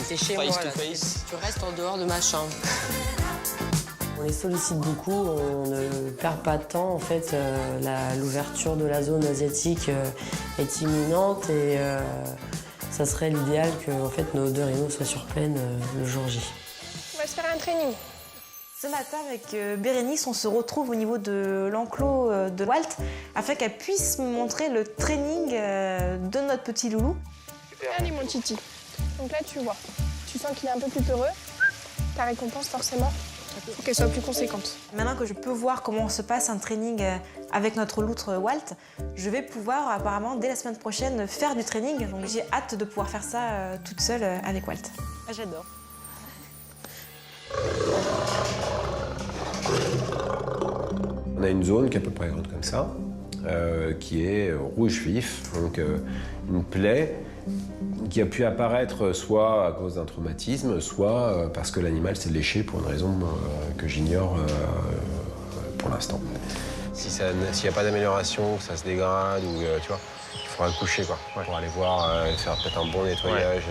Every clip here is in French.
T'es chez moi, là. Tu restes en dehors de ma chambre. On les sollicite beaucoup, on ne perd pas de temps. En fait, l'ouverture de la zone asiatique est imminente et ça serait l'idéal que en fait, nos 2 rhinos soient sur plaine le jour J. On va se faire un training. Ce matin, avec Bérénice, on se retrouve au niveau de l'enclos de Walt afin qu'elle puisse me montrer le training de notre petit loulou. Allez, mon titi. Donc là, tu vois. Tu sens qu'il est un peu plus peureux. Ta récompense, forcément, il faut qu'elle soit plus conséquente. Maintenant que je peux voir comment se passe un training avec notre loutre Walt, je vais pouvoir apparemment, dès la semaine prochaine, faire du training. Donc j'ai hâte de pouvoir faire ça toute seule avec Walt. Ah, j'adore. On a une zone qui est à peu près grande comme ça, qui est rouge vif, donc une plaie qui a pu apparaître soit à cause d'un traumatisme, soit parce que l'animal s'est léché pour une raison que j'ignore pour l'instant. S'il n'y a pas d'amélioration, que ça se dégrade, ou tu vois, il faudra le coucher quoi, pour aller voir, faire peut-être un bon nettoyage.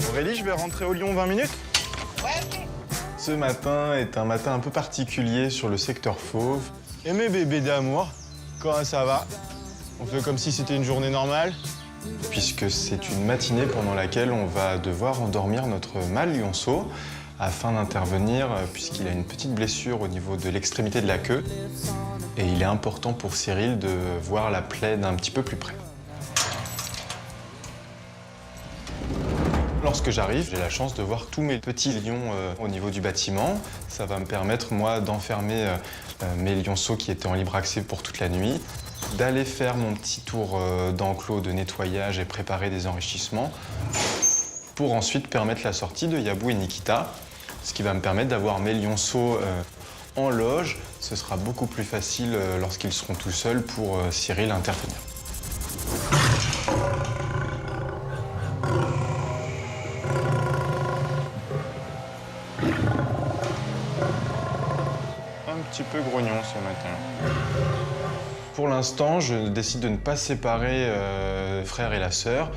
Aurélie, je vais rentrer au Lyon 20 minutes. Ouais, ok. Ce matin est un matin un peu particulier sur le secteur fauve. Et mes bébés d'amour, comment ça va? On fait comme si c'était une journée normale, puisque c'est une matinée pendant laquelle on va devoir endormir notre mâle lionceau afin d'intervenir, puisqu'il a une petite blessure au niveau de l'extrémité de la queue. Et il est important pour Cyril de voir la plaie d'un petit peu plus près. Lorsque j'arrive, j'ai la chance de voir tous mes petits lions au niveau du bâtiment. Ça va me permettre, moi, d'enfermer mes lionceaux qui étaient en libre accès pour toute la nuit, d'aller faire mon petit tour d'enclos de nettoyage et préparer des enrichissements pour ensuite permettre la sortie de Yabou et Nikita, ce qui va me permettre d'avoir mes lionceaux en loge. Ce sera beaucoup plus facile lorsqu'ils seront tout seuls pour Cyril intervenir. Un petit peu grognon ce matin. Pour l'instant, je décide de ne pas séparer le frère et la sœur,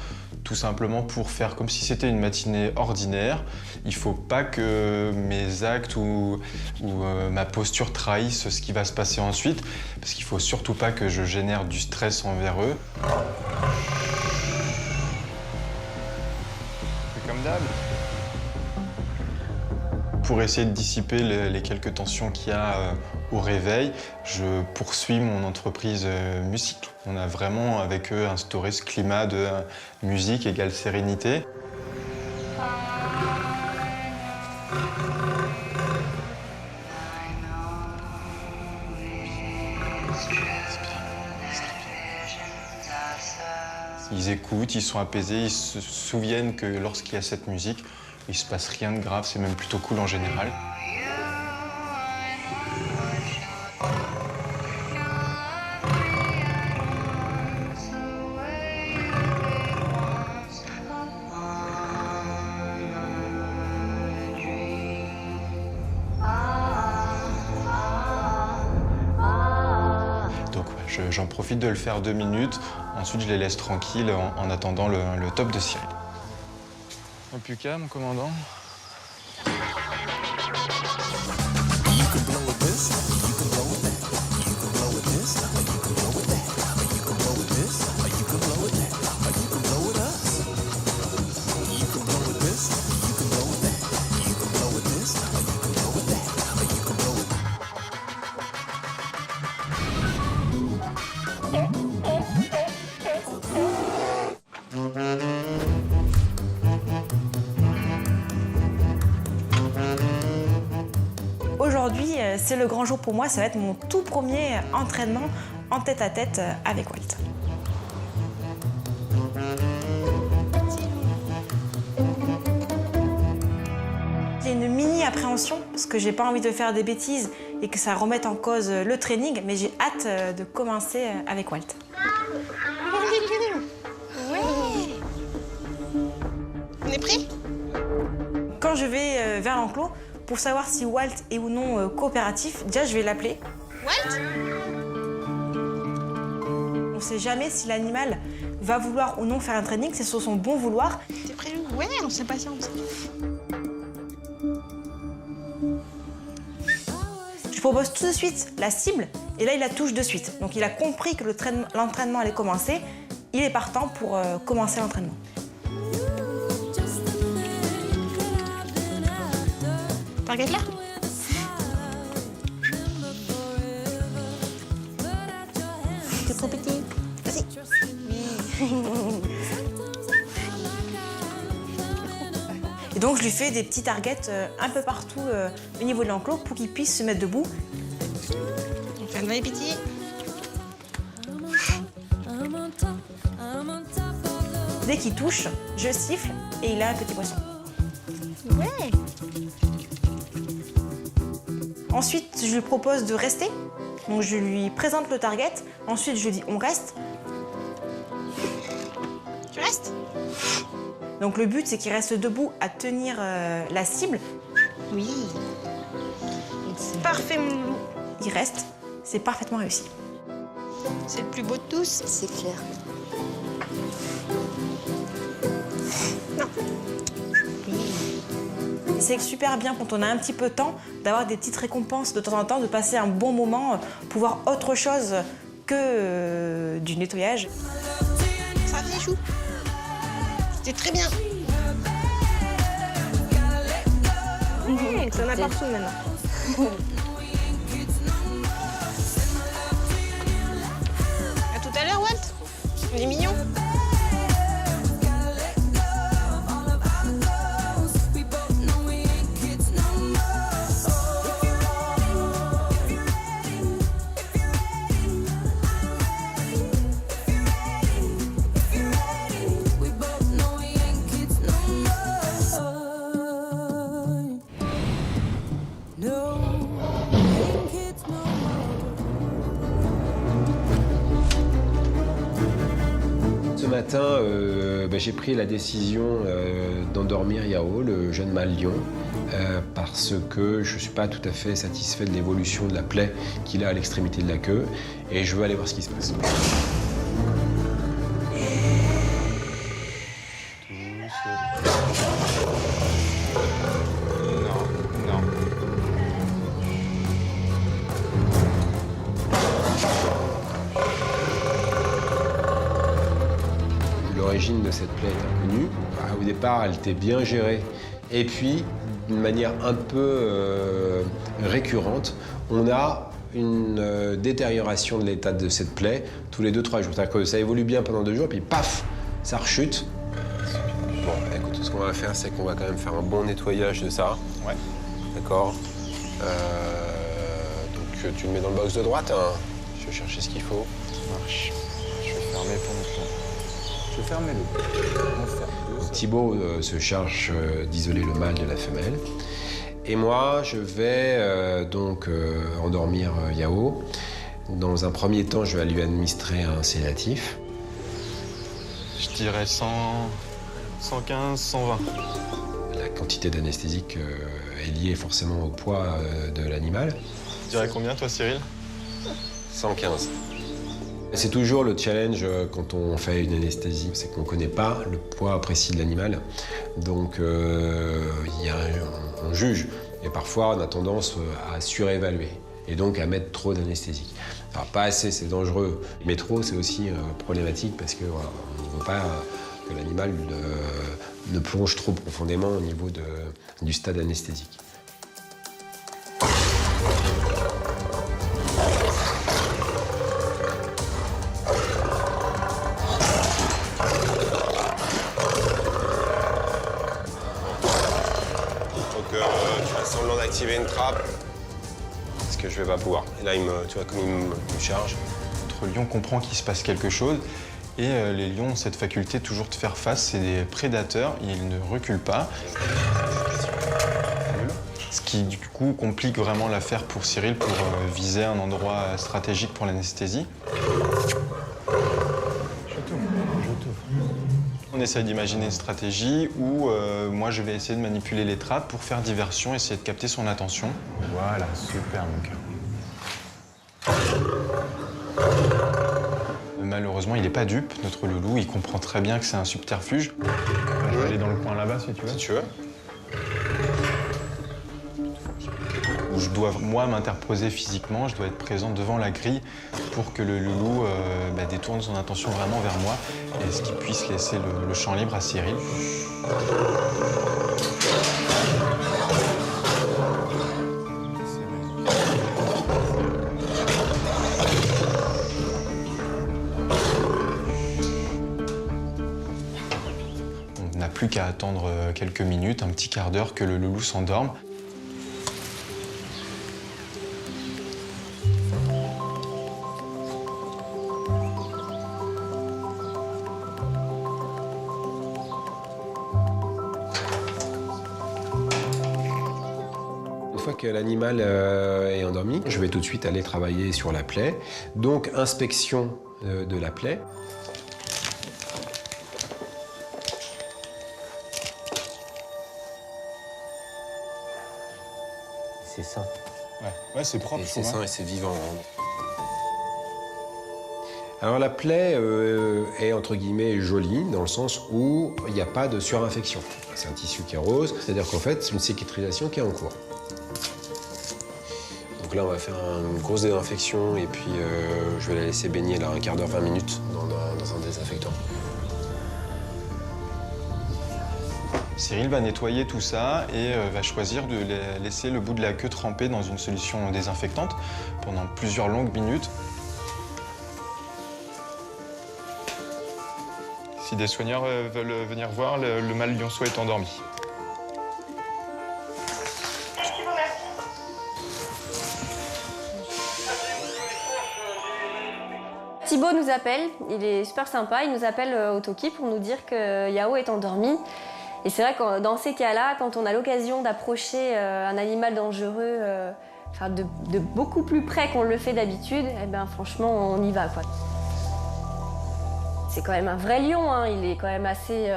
tout simplement pour faire comme si c'était une matinée ordinaire. Il ne faut pas que mes actes ou ma posture trahissent ce qui va se passer ensuite, parce qu'il ne faut surtout pas que je génère du stress envers eux. C'est comme d'hab. Pour essayer de dissiper les quelques tensions qu'il y a au réveil, je poursuis mon entreprise musique. On a vraiment avec eux instauré ce climat de musique égale sérénité. Ils écoutent, ils sont apaisés, ils se souviennent que lorsqu'il y a cette musique, il se passe rien de grave, c'est même plutôt cool en général. J'en profite de le faire 2 minutes. Ensuite, je les laisse tranquilles en attendant le top de Cyril. Au plus calme, mon commandant. Aujourd'hui, c'est le grand jour pour moi. Ça va être mon tout premier entraînement en tête-à-tête avec Walt. J'ai une mini appréhension parce que j'ai pas envie de faire des bêtises et que ça remette en cause le training, mais j'ai hâte de commencer avec Walt. On est prêt? Quand je vais vers l'enclos, pour savoir si Walt est ou non coopératif, déjà je vais l'appeler. Walt? On ne sait jamais si l'animal va vouloir ou non faire un training, c'est sur son bon vouloir. T'es prêt? Ouais, on s'impatiente. Je propose tout de suite la cible et là il la touche de suite. Donc il a compris que l'entraînement allait commencer, il est partant pour commencer l'entraînement. Target là? T'es trop petit. Vas-y. Et donc je lui fais des petits targets un peu partout au niveau de l'enclos pour qu'il puisse se mettre debout. On fait un bon appétit. Dès qu'il touche, je siffle et il a un petit poisson. Ouais. Ensuite, je lui propose de rester. Donc je lui présente le target. Ensuite, je lui dis on reste. Tu restes? Donc le but, c'est qu'il reste debout à tenir la cible. Oui. Parfait, mon loulou. Il reste. C'est parfaitement réussi. C'est le plus beau de tous. C'est clair. C'est super bien quand on a un petit peu de temps d'avoir des petites récompenses de temps en temps, de passer un bon moment, pour voir autre chose que du nettoyage. Ça fait chou. C'était très bien. Ça en a partout maintenant. À tout à l'heure, Walt. Il est mignon. Ce matin, j'ai pris la décision d'endormir Yao, le jeune mâle lion, parce que je ne suis pas tout à fait satisfait de l'évolution de la plaie qu'il a à l'extrémité de la queue, et je veux aller voir ce qui se passe. Non. L'origine de cette plaie est inconnue. Au départ, elle était bien gérée. Et puis, d'une manière un peu récurrente, on a une détérioration de l'état de cette plaie tous les 2-3 jours. C'est-à-dire que ça évolue bien pendant 2 jours, puis paf, ça rechute. Bon, écoute, ce qu'on va faire, c'est qu'on va quand même faire un bon nettoyage de ça. Ouais. D'accord. Donc, tu le mets dans le box de droite. Hein. Je vais chercher ce qu'il faut. Ça marche. Je vais fermer pour l'instant. Je vais fermer le. Thibaut se charge d'isoler le mâle de la femelle. Et moi, je vais endormir Yao. Dans un premier temps, je vais lui administrer un sédatif. Je dirais 100, 115, 120. La quantité d'anesthésique est liée forcément au poids de l'animal. Tu dirais combien, toi, Cyril? 115. C'est toujours le challenge quand on fait une anesthésie, c'est qu'on ne connaît pas le poids précis de l'animal. Donc on juge. Et parfois, on a tendance à surévaluer et donc à mettre trop d'anesthésie. Alors pas assez, c'est dangereux. Mais trop, c'est aussi problématique parce qu'on ne veut pas que l'animal ne plonge trop profondément au niveau du stade anesthésique. Tu fais semblant d'activer une trappe, parce que je vais pas pouvoir. Et là, tu vois, comme il me charge. Notre lion comprend qu'il se passe quelque chose, et les lions ont cette faculté toujours de faire face. C'est des prédateurs, ils ne reculent pas. Ce qui, du coup, complique vraiment l'affaire pour Cyril pour viser un endroit stratégique pour l'anesthésie. On essaie d'imaginer une stratégie où moi je vais essayer de manipuler les trappes pour faire diversion, essayer de capter son attention. Voilà, super mon cœur. Malheureusement, il n'est pas dupe, notre loulou, il comprend très bien que c'est un subterfuge. Je vais aller dans le coin là-bas si tu veux. Si tu veux. Où je dois, moi, m'interposer physiquement, je dois être présent devant la grille pour que le loulou détourne son attention vraiment vers moi et ce qui puisse laisser le champ libre à Cyril. On n'a plus qu'à attendre quelques minutes, un petit quart d'heure que le loulou s'endorme. Une fois que l'animal est endormi, je vais tout de suite aller travailler sur la plaie. Donc, inspection de la plaie. C'est sain. Ouais, c'est propre. C'est sain et c'est vivant. Alors la plaie est entre guillemets jolie dans le sens où il n'y a pas de surinfection. C'est un tissu qui est rose, c'est-à-dire qu'en fait c'est une cicatrisation qui est en cours. Donc là on va faire une grosse désinfection et puis je vais la laisser baigner là un quart d'heure, 20 minutes dans un désinfectant. Cyril va nettoyer tout ça et va choisir de laisser le bout de la queue trempé dans une solution désinfectante pendant plusieurs longues minutes. Si des soigneurs veulent venir voir, le mâle lionceau est endormi. Thibaut nous appelle, il est super sympa, il nous appelle au Toki pour nous dire que Yao est endormi. Et c'est vrai que dans ces cas-là, quand on a l'occasion d'approcher un animal dangereux de beaucoup plus près qu'on le fait d'habitude, eh ben, franchement, on y va, quoi. C'est quand même un vrai lion, hein. Il est quand même assez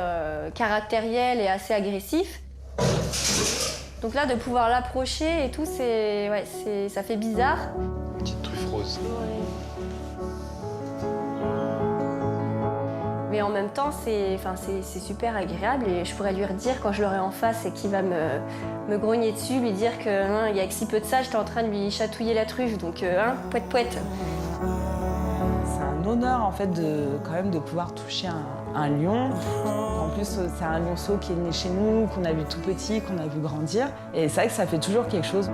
caractériel et assez agressif. Donc là, de pouvoir l'approcher et tout, ça fait bizarre. Petite truffe rose. Ouais. Mais en même temps, c'est super agréable et je pourrais lui redire quand je l'aurai en face et qu'il va me grogner dessus, lui dire qu'il y a que si peu de ça, j'étais en train de lui chatouiller la truffe, donc poète poète. C'est un honneur en fait quand même de pouvoir toucher un lion. En plus, c'est un lionceau qui est né chez nous, qu'on a vu tout petit, qu'on a vu grandir. Et c'est vrai que ça fait toujours quelque chose.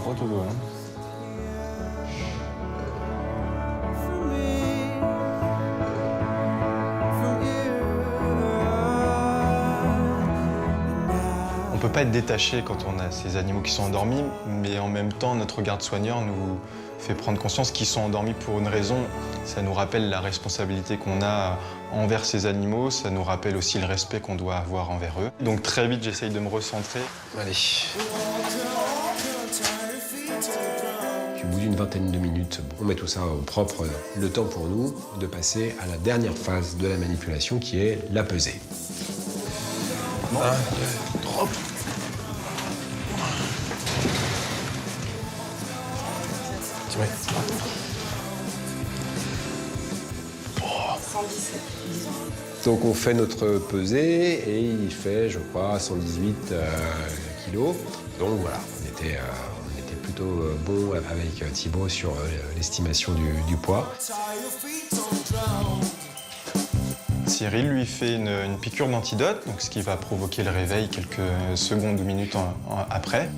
Gros dodo, hein. On peut pas être détaché quand on a ces animaux qui sont endormis, mais en même temps, notre garde-soigneur nous fait prendre conscience qu'ils sont endormis pour une raison. Ça nous rappelle la responsabilité qu'on a envers ces animaux, ça nous rappelle aussi le respect qu'on doit avoir envers eux. Donc très vite, j'essaye de me recentrer. Allez. Puis, au bout d'une vingtaine de minutes, on met tout ça au propre. Le temps pour nous de passer à la dernière phase de la manipulation qui est la pesée. 1, 2, 3. Ouais. 117. Donc on fait notre pesée et il fait, je crois, 118 kilos. Donc voilà, on était plutôt bon avec Thibaut sur l'estimation du poids. Cyril lui fait une piqûre d'antidote, donc ce qui va provoquer le réveil quelques secondes ou minutes après.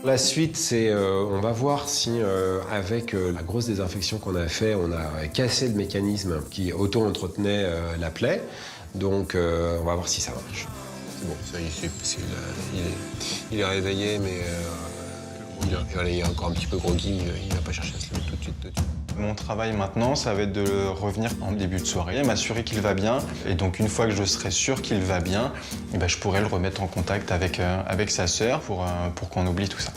La suite, c'est on va voir si avec la grosse désinfection qu'on a fait, on a cassé le mécanisme qui auto-entretenait la plaie. Donc on va voir si ça marche. C'est bon, ça y est, il est réveillé, mais il est encore un petit peu groggy, il va pas chercher à se lever tout de suite. Mon travail maintenant, ça va être de revenir en début de soirée, m'assurer qu'il va bien. Et donc une fois que je serai sûr qu'il va bien, eh ben, je pourrai le remettre en contact avec sa sœur pour qu'on oublie tout ça.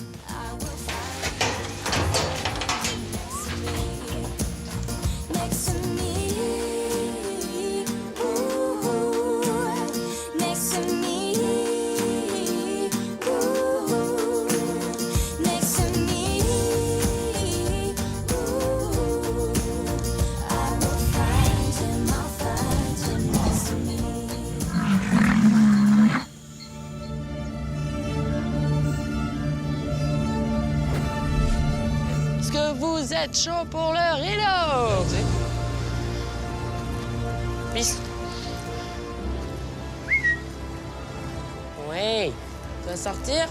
Est-ce que vous êtes chaud pour le reload? Bis. Oui. Tu vas sortir?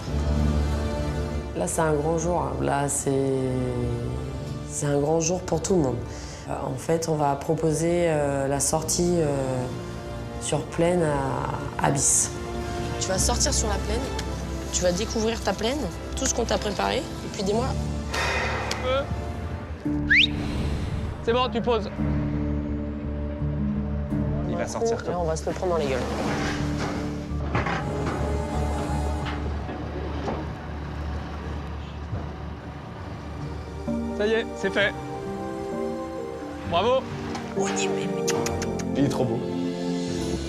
Là, c'est un grand jour. Hein. Là, c'est un grand jour pour tout le monde. En fait, on va proposer la sortie sur plaine à Bis. Tu vas sortir sur la plaine, tu vas découvrir ta plaine, tout ce qu'on t'a préparé, et puis dis-moi. C'est bon, tu poses. Il va sortir Et on va se le prendre dans les gueules. Ça y est, c'est fait. Bravo. Il est trop beau.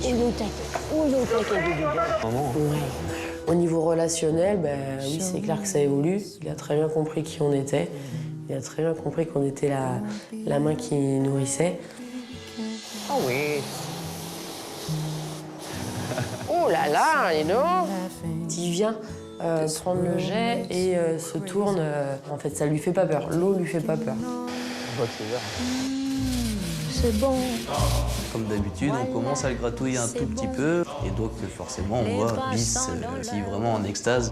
Ouais. Au niveau relationnel, ben, oui, c'est clair que ça évolue. Il a très bien compris qui on était. Il a très bien compris qu'on était la main qui nourrissait. Oh oui. Oh là là, dis donc. Il vient prendre le jet et se tourne. En fait, ça lui fait pas peur. L'eau lui fait pas peur. C'est bon. Comme d'habitude, on commence à le gratouiller un tout petit peu. Et donc, forcément, on voit Bis qui est vraiment en extase.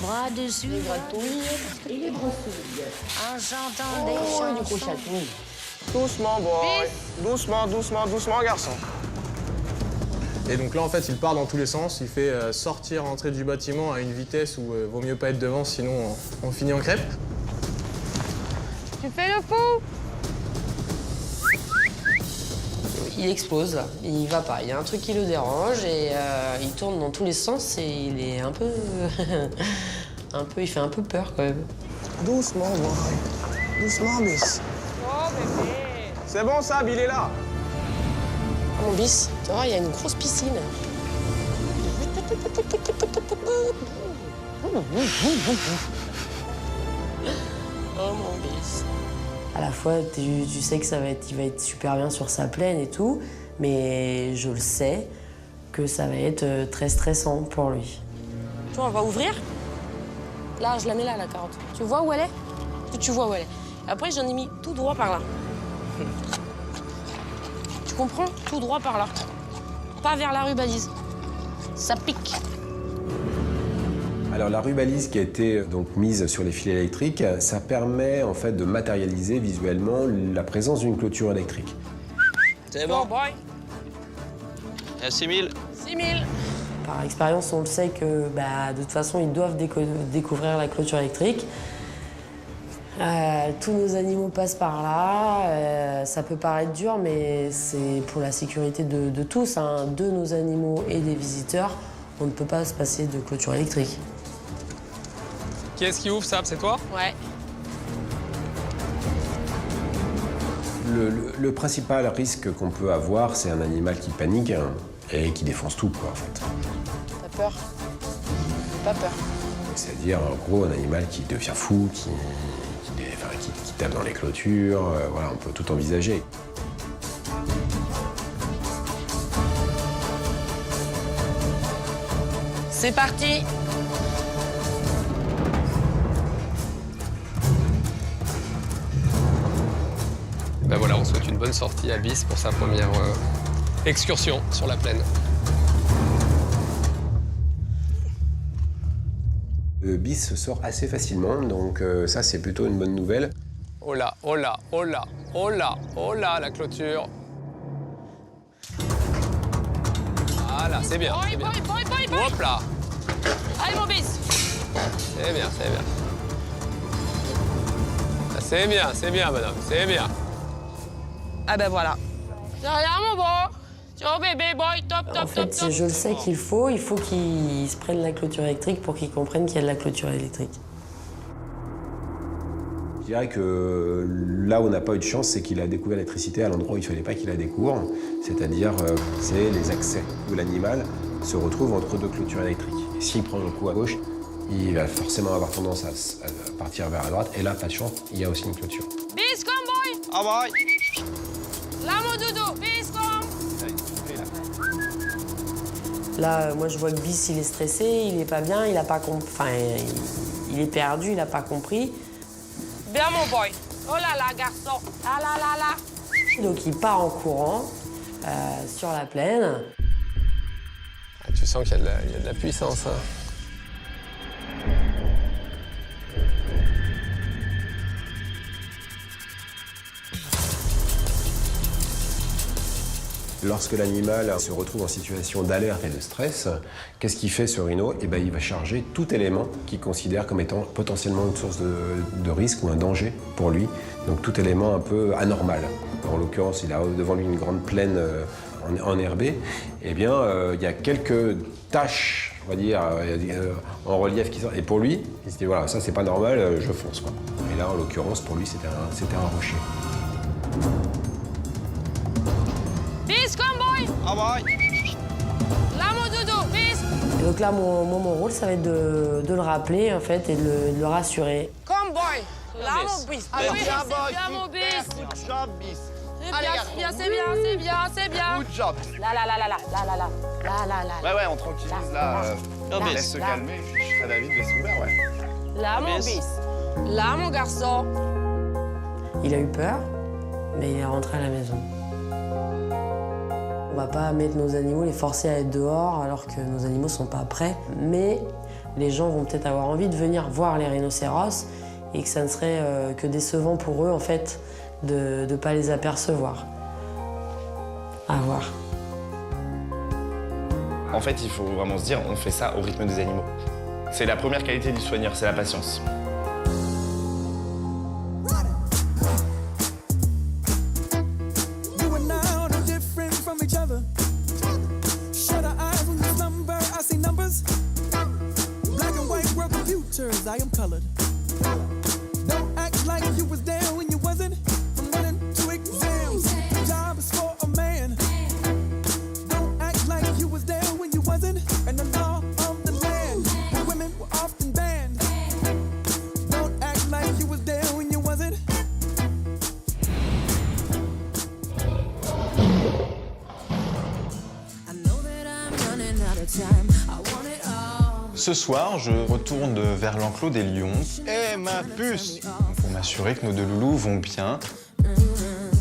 Bras dessus, Il gratouille. Il est brossé. en chantant des chansons. Doucement, boy. Doucement, doucement, doucement, garçon. Et donc là, en fait, il part dans tous les sens. Il fait sortir, entrer du bâtiment à une vitesse où vaut mieux pas être devant, sinon on finit en crêpe. Tu fais le fou? Il explose, là. Il va pas. Il y a un truc qui le dérange et il tourne dans tous les sens et il est un peu... il fait un peu peur quand même. Doucement, boy. Doucement, Bis. Oh bébé. C'est bon, Sab, il est là. Mon Bis, tu vois, il y a une grosse piscine. Oh mon Bis. À la fois, tu sais que il va être super bien sur sa plaine et tout, mais je le sais que ça va être très stressant pour lui. Tu vois, on va ouvrir. Là, je la mets là, la carotte. Tu vois où elle est? Est-ce que tu vois où elle est? Après, j'en ai mis tout droit par là. Tu comprends? Tout droit par là. Pas vers la rubalise. Ça pique. Alors la rubalise qui a été donc mise sur les fils électriques, ça permet en fait de matérialiser visuellement la présence d'une clôture électrique. C'est Bon, boy. Il y a 6000. 6000. Par expérience, on le sait que de toute façon, ils doivent découvrir la clôture électrique. Tous nos animaux passent par là. Ça peut paraître dur, mais c'est pour la sécurité de tous, hein, de nos animaux et des visiteurs. On ne peut pas se passer de clôture électrique. Qui est-ce qui ouvre, Sab? C'est toi? Ouais. Le principal risque qu'on peut avoir, c'est un animal qui panique et qui défonce tout, quoi, en fait. T'as peur? Pas peur. C'est-à-dire, en gros, un animal qui devient fou, qui tape dans les clôtures, voilà, on peut tout envisager. C'est parti. Ben voilà, on souhaite une bonne sortie à Bis pour sa première excursion sur la plaine. Bis se sort assez facilement, donc ça c'est plutôt une bonne nouvelle. Oh là, oh là, oh là, oh là, oh là, la clôture. Voilà, c'est bien, c'est bien. Hop là. Allez mon Bis. C'est bien, c'est bien. C'est bien, madame, c'est bien. Ah ben voilà. C'est rien mon beau. Ciao bébé boy, top, top, En fait, top, top. je le sais qu'il faut qu'ils se prennent la clôture électrique pour qu'ils comprennent qu'il y a de la clôture électrique. Je dirais que là où on n'a pas eu de chance, c'est qu'il a découvert l'électricité à l'endroit où il ne fallait pas qu'il la découvre. C'est-à-dire, c'est les accès où l'animal se retrouve entre deux clôtures électriques. Et s'il prend le coup à gauche, il va forcément avoir tendance à partir vers la droite. Et là, pas de chance, il y a aussi une clôture. Bis comme boy. Ah bye. Là mon doudou, bis comme. Là, moi, je vois que Bis, il est stressé, il est pas bien, il a pas enfin, il est perdu, il a pas compris. Bien mon boy. Oh là là garçon. Ah là là là. Donc, il part en courant sur la plaine. Ah, tu sens qu'il y a de la puissance, hein. Lorsque l'animal se retrouve en situation d'alerte et de stress, qu'est-ce qu'il fait ce rhino? Eh ben, il va charger tout élément qu'il considère comme étant potentiellement une source de risque ou un danger pour lui. Donc tout élément un peu anormal. En l'occurrence, il a devant lui une grande plaine enherbée. Eh bien, il y a quelques taches, on va dire, en relief qui sortent. Et pour lui, il se dit voilà, ça c'est pas normal, je fonce, quoi. Et là, en l'occurrence, pour lui, c'était un rocher. Bis comme boy. Ah bye. Là mon doudou, bis. Et donc là, mon rôle, ça va être de le rappeler, en fait, et de le rassurer. Comme boy. Là mon bis. Ah oui, Bien, c'est boy, bien mon bis. super, good job, Bis. C'est Allez, bien, garçon. c'est bien, c'est bien, c'est bien, c'est bien. Good job. Là là là là là là là là là là là. Ouais, on tranquillise là. Là, Laisse se là. calmer. Je serai David, laisse ouvert, ouais. Là mon bis. Là mon garçon. Il a eu peur, mais il est rentré à la maison. On va pas mettre nos animaux, les forcer à être dehors alors que nos animaux sont pas prêts. Mais les gens vont peut-être avoir envie de venir voir les rhinocéros et que ça ne serait que décevant pour eux en fait de ne pas les apercevoir. À voir. En fait, il faut vraiment se dire, on fait ça au rythme des animaux. C'est la première qualité du soigneur, c'est la patience. I am colored. Don't act like you was there when you wasn't. From running to exams, the job is for a man. Don't act like you was there when you wasn't. And the law of the land, where women were often banned. Don't act like you was there when you wasn't. I know that I'm running out of time. I want it all. Ce soir, je retourne vers l'enclos des lions. Eh ma puce! Pour m'assurer que nos deux loulous vont bien.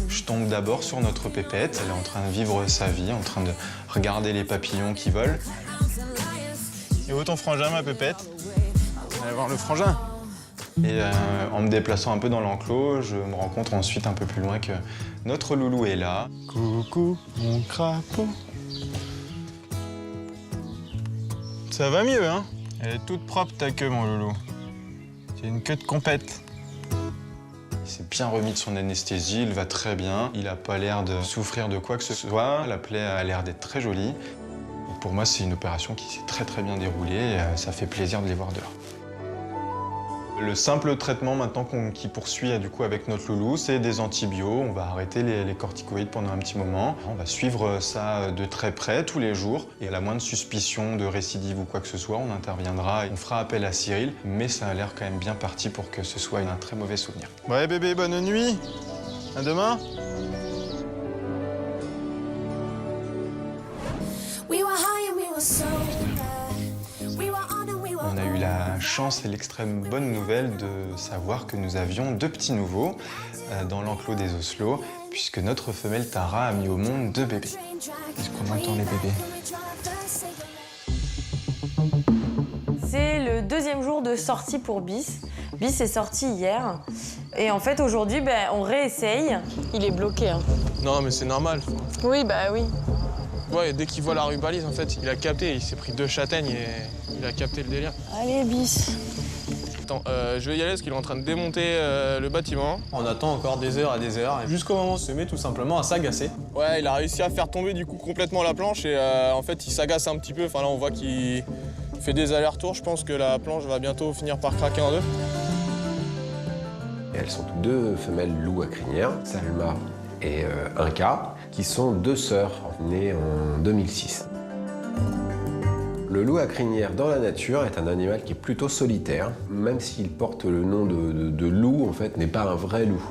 Je tombe d'abord sur notre pépette. Elle est en train de vivre sa vie, en train de regarder les papillons qui volent. Et où ton frangin, ma pépette? Allez voir le frangin. Et en me déplaçant un peu dans l'enclos, je me rends compte ensuite un peu plus loin que notre loulou est là. Coucou, mon crapaud. Ça va mieux, hein? Elle est toute propre, ta queue, mon loulou. C'est une queue de compète. Il s'est bien remis de son anesthésie, il va très bien. Il n'a pas l'air de souffrir de quoi que ce soit. La plaie a l'air d'être très jolie. Donc pour moi, c'est une opération qui s'est très bien déroulée et ça fait plaisir de les voir dehors. Le simple traitement maintenant qui poursuit du coup avec notre loulou, c'est des antibiotiques. On va arrêter les corticoïdes pendant un petit moment. On va suivre ça de très près tous les jours. Et à la moindre suspicion de récidive ou quoi que ce soit, on interviendra et on fera appel à Cyril. Mais ça a l'air quand même bien parti pour que ce soit un très mauvais souvenir. Ouais bébé, bonne nuit. À demain. On a eu la chance et l'extrême bonne nouvelle de savoir que nous avions 2 petits nouveaux dans l'enclos des Oslo, puisque notre femelle Tara a mis au monde 2 bébés. Est-ce qu'on entend les bébés? C'est le 2e jour de sortie pour Bis. Bis est sorti hier. Et en fait, aujourd'hui, on réessaye. Il est bloqué. Hein. Non, mais c'est normal. Oui, bah oui. Ouais, dès qu'il voit la rubalise, en fait, il a capté. Il s'est pris 2 châtaignes et il a capté le délire. Allez, Bis. Attends, je vais y aller parce qu'il est en train de démonter le bâtiment. On attend encore des heures et des heures, jusqu'au moment où il se met tout simplement à s'agacer. Ouais, il a réussi à faire tomber du coup complètement la planche et en fait il s'agace un petit peu. Enfin là on voit qu'il fait des allers-retours. Je pense que la planche va bientôt finir par craquer en 2. Et elles sont toutes 2 femelles loups à crinière, Salma et Inca, qui sont 2 sœurs nées en 2006. Le loup à crinière dans la nature est un animal qui est plutôt solitaire, même s'il porte le nom de loup, en fait, n'est pas un vrai loup.